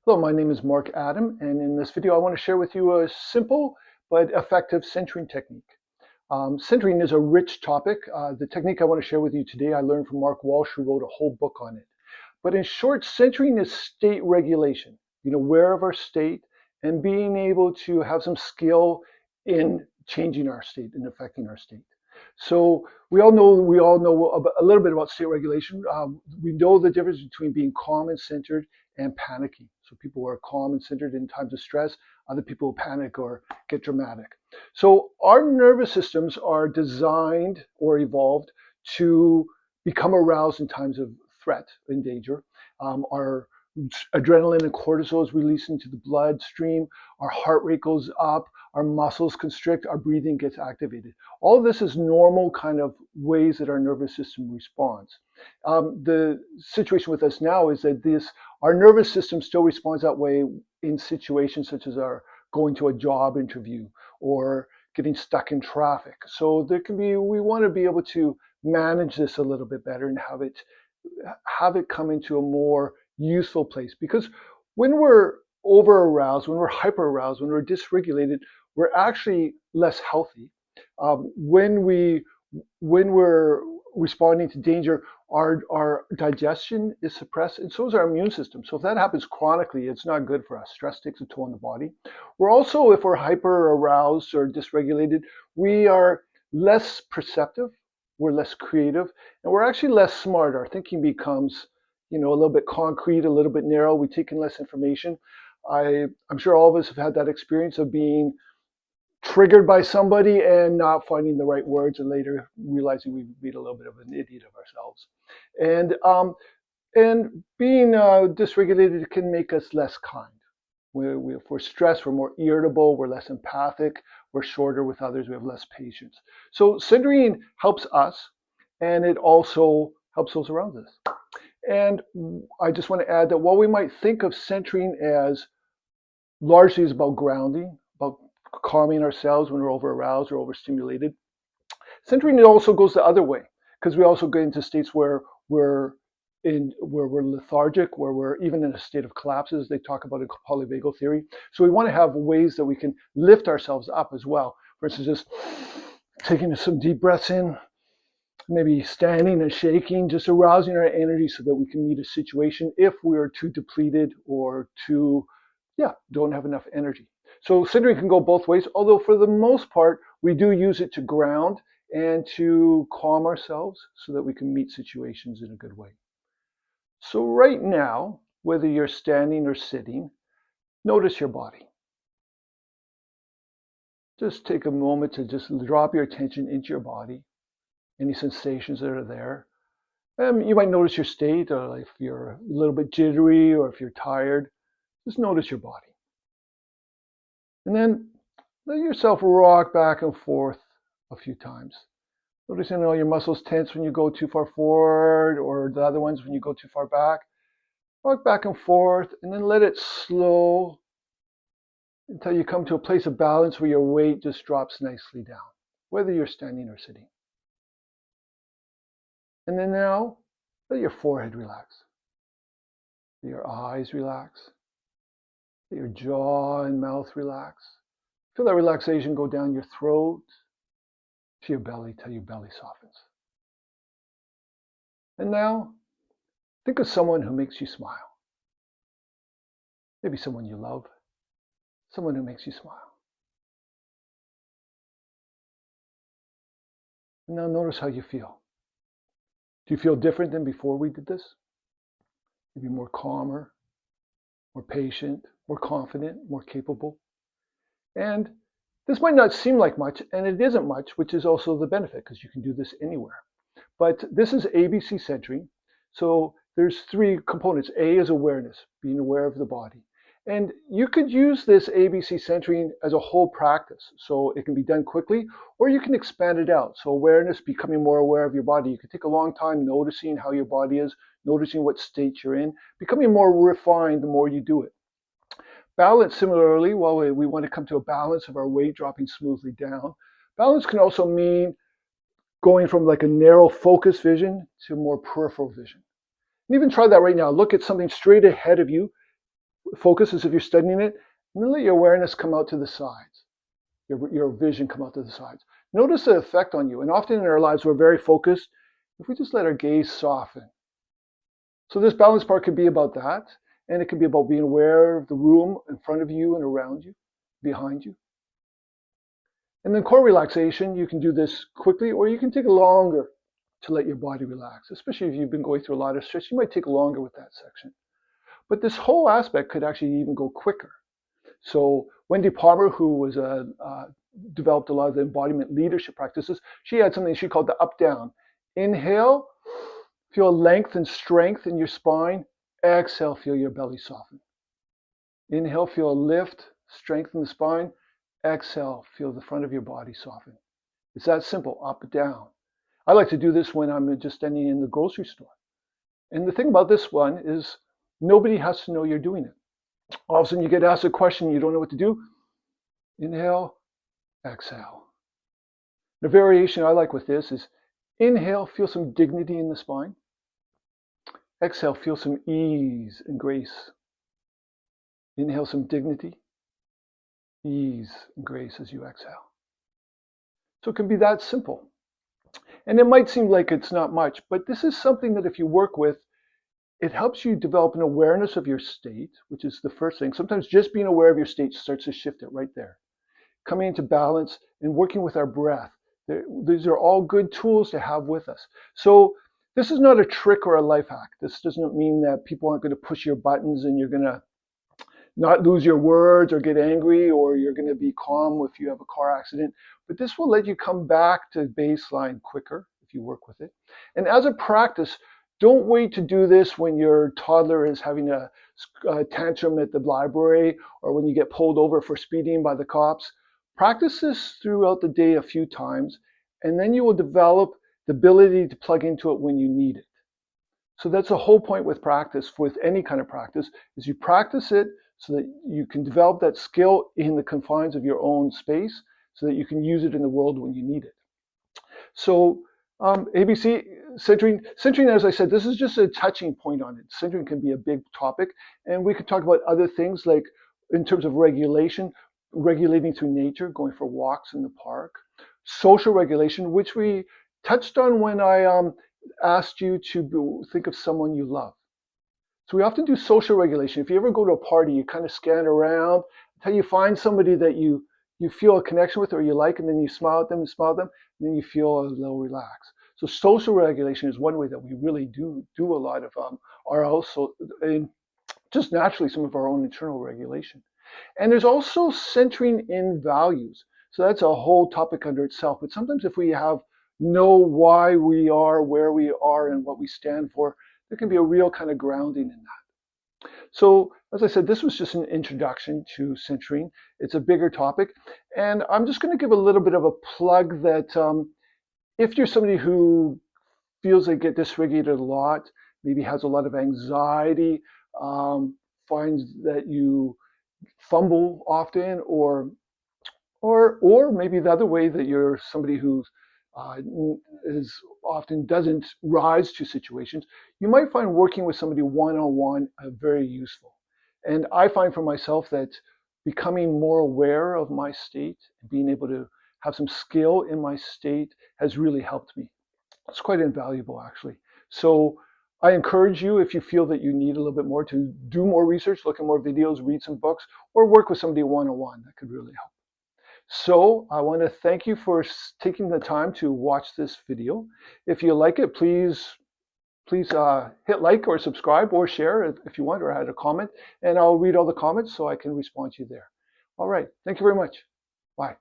Hello, my name is Mark Adam, and in this video I want to share with you a simple but effective centering technique. Centering is a rich topic. The technique I want to share with you today I learned from Mark Walsh, who wrote a whole book on it. But in short, centering is state regulation, aware of our state and being able to have some skill in changing our state and affecting our state. So we all know a little bit about state regulation. We know the difference between being calm and centered and panicking. So people who are calm and centered in times of stress, other people who panic or get dramatic. So our nervous systems are designed or evolved to become aroused in times of threat and danger. Our adrenaline and cortisol is released into the bloodstream. Our heart rate goes up. Our muscles constrict. Our breathing gets activated. All of this is normal kind of ways that our nervous system responds. The situation with us now is that our nervous system still responds that way in situations such as our going to a job interview or getting stuck in traffic. So we want to be able to manage this a little bit better and have it come into a more useful place. Because when we're over aroused, when we're hyper aroused, when we're dysregulated, we're actually less healthy. When we're responding to danger, our digestion is suppressed, and so is our immune system. So if that happens chronically, it's not good for us. Stress takes a toll on the body. We're also, if we're hyper aroused or dysregulated, we are less perceptive, we're less creative, and we're actually less smart. Our thinking becomes, a little bit concrete, a little bit narrow. We take in less information. I'm sure all of us have had that experience of being triggered by somebody and not finding the right words and later realizing we've made a little bit of an idiot of ourselves. And being dysregulated can make us less kind. If we're stressed, we're more irritable, we're less empathic, we're shorter with others, we have less patience. So centering helps us, and it also helps those around us. And I just want to add that while we might think of centering as largely is about grounding, about calming ourselves when we're over aroused or overstimulated, centering it also goes the other way, because we also get into states where we're lethargic, where we're even in a state of collapses. They talk about in polyvagal theory. So we want to have ways that we can lift ourselves up as well. For instance, just taking some deep breaths in, maybe standing and shaking, just arousing our energy so that we can meet a situation if we are too depleted or don't have enough energy. So centering can go both ways, although for the most part, we do use it to ground and to calm ourselves so that we can meet situations in a good way. So right now, whether you're standing or sitting, notice your body. Just take a moment to just drop your attention into your body, any sensations that are there. You might notice your state, or if you're a little bit jittery or if you're tired, just notice your body. And then let yourself rock back and forth a few times. Noticing all your muscles tense when you go too far forward or the other ones when you go too far back. Rock back and forth and then let it slow until you come to a place of balance where your weight just drops nicely down, whether you're standing or sitting. And then now, let your forehead relax. Let your eyes relax. Let your jaw and mouth relax. Feel that relaxation go down your throat to your belly till your belly softens. And now, think of someone who makes you smile. Maybe someone you love, someone who makes you smile. And now notice how you feel. Do you feel different than before we did this? Maybe more calmer, more patient, more confident, more capable. And this might not seem like much, and it isn't much, which is also the benefit because you can do this anywhere. But this is ABC centering. So there's three components. A is awareness, being aware of the body. And you could use this ABC centering as a whole practice. So it can be done quickly, or you can expand it out. So awareness, becoming more aware of your body. You can take a long time noticing how your body is, noticing what state you're in, becoming more refined the more you do it. Balance, similarly, while we want to come to a balance of our weight dropping smoothly down, balance can also mean going from like a narrow focus vision to more peripheral vision. And even try that right now. Look at something straight ahead of you Focus as if you're studying it, and then let your awareness come out to the sides, your vision come out to the sides. Notice the effect on you. And often in our lives, we're very focused. If we just let our gaze soften. So this balance part could be about that. And it could be about being aware of the room in front of you and around you, behind you. And then core relaxation, you can do this quickly, or you can take longer to let your body relax. Especially if you've been going through a lot of stress, you might take longer with that section. But this whole aspect could actually even go quicker. So Wendy Palmer, who was developed a lot of the embodiment leadership practices, she had something she called the up-down. Inhale, feel length and strength in your spine. Exhale, feel your belly soften. Inhale, feel a lift, strength in the spine. Exhale, feel the front of your body soften. It's that simple, up and down. I like to do this when I'm just standing in the grocery store. And the thing about this one is nobody has to know you're doing it. All of a sudden you get asked a question, you don't know what to do. Inhale, exhale. The variation I like with this is inhale, feel some dignity in the spine. Exhale, feel some ease and grace. Inhale some dignity, ease and grace as you exhale. So it can be that simple. And it might seem like it's not much, but this is something that if you work with, it helps you develop an awareness of your state, which is the first thing. Sometimes just being aware of your state starts to shift it right there. Coming into balance and working with our breath. These are all good tools to have with us. So this is not a trick or a life hack. This doesn't mean that people aren't going to push your buttons and you're going to not lose your words or get angry, or you're going to be calm if you have a car accident. But this will let you come back to baseline quicker if you work with it. And as a practice, don't wait to do this when your toddler is having a tantrum at the library or when you get pulled over for speeding by the cops. Practice this throughout the day a few times, and then you will develop the ability to plug into it when you need it. So that's the whole point with practice, with any kind of practice, is you practice it so that you can develop that skill in the confines of your own space so that you can use it in the world when you need it. So ABC, centering, as I said, this is just a touching point on it. Centering can be a big topic, and we could talk about other things like in terms of regulation, regulating through nature, going for walks in the park, social regulation, which we touched on when I asked you to think of someone you love. So we often do social regulation. If you ever go to a party, you kind of scan around until you find somebody that you feel a connection with or you like, and then you smile at them and smile at them, and then you feel a little relaxed. So social regulation is one way that we really do a lot of our also, and just naturally some of our own internal regulation. And there's also centering in values. So that's a whole topic under itself. But sometimes if we know why we are where we are and what we stand for, there can be a real kind of grounding in that. So as I said, this was just an introduction to centering. It's a bigger topic. And I'm just going to give a little bit of a plug that if you're somebody who feels they get dysregulated a lot, maybe has a lot of anxiety, finds that you fumble often, or maybe the other way that you're somebody who is often doesn't rise to situations, you might find working with somebody one-on-one very useful. And I find for myself that becoming more aware of my state, being able to have some skill in my state has really helped me. It's quite invaluable, actually. So I encourage you, if you feel that you need a little bit more, to do more research, look at more videos, read some books, or work with somebody one-on-one. That could really help. So I want to thank you for taking the time to watch this video. If you like it, please hit like or subscribe or share if you want, or add a comment, and I'll read all the comments so I can respond to you there. All right. Thank you very much. Bye.